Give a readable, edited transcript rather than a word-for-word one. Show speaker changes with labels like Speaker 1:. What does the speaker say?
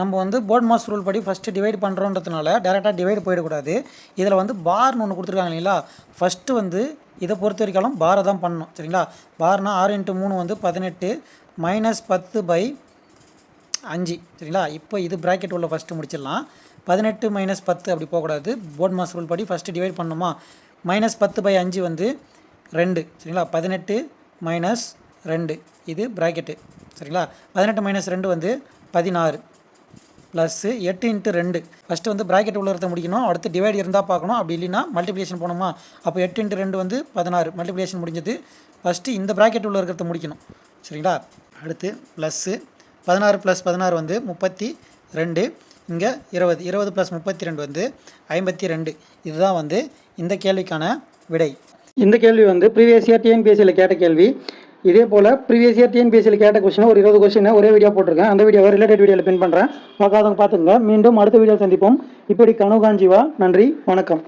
Speaker 1: நம்ம வந்து board mass rule படி ஃபஸ்ட்டு டிவைட் பண்ணுறோன்றதுனால டேரெக்டாக டிவைட் போயிடக்கூடாது. இதில் வந்து பார்னு ஒன்று கொடுத்துருக்காங்க இல்லைங்களா, ஃபஸ்ட்டு வந்து இதை பொறுத்த வரைக்கும் பாரை தான் பண்ணணும் சரிங்களா. பார்னா 6 × 3 வந்து 18 -10/5 சரிங்களா. இப்போ இது ப்ராக்கெட் உள்ள ஃபஸ்ட்டு முடிச்சிடலாம். 18 - 10 அப்படி போகக்கூடாது. போர்ட் மாஸ் ரூல் படி ஃபஸ்ட்டு டிவைட் பண்ணணுமா, -10/5 வந்து 2 சரிங்களா. 18 - 2 இது ப்ராக்கெட்டு சரிங்களா. 18 - 2 வந்து 16 ப்ளஸ் 8 × 2 ஃபஸ்ட்டு வந்து ப்ராக்கெட் உள்ள இடத்த முடிக்கணும். அடுத்து டிவைட் இருந்தால் பார்க்கணும், அப்படி இல்லைன்னா மல்டிப்ளிகேஷன் போகணுமா. அப்போ 8 × 2 வந்து 16 மல்டிப்ளிகேஷன் முடிஞ்சது. ஃபஸ்ட்டு இந்த ப்ராக்கெட் உள்ள இருக்கிறத முடிக்கணும் சரிங்களா. அடுத்து ப்ளஸ்ஸு 16 + 16 வந்து 32, இங்கே 20 + 32 வந்து 52. இதுதான் வந்து இந்த கேள்விக்கான விடை. இந்த கேள்வி வந்து ப்ரீவியஸ் இயர் டிஎன்பிஎஸ்சியில் கேட்ட கேள்வி. இதே போல் ப்ரீவியஸ் இயர் டிஎன்பிஎஸ்சியில் கேட்ட கொஸ்டின் ஒரு 20 கொஸ்டின் ஒரே வீடியோ போட்டிருக்கேன். அந்த வீடியோவை ரிலேட்டட் வீடியோவில் பின் பண்ணுறேன், பார்க்காதவங்க பார்த்துங்க. மீண்டும் அடுத்த வீடியோ சந்திப்போம். இப்படி கனு காஞ்சிவா. நன்றி, வணக்கம்.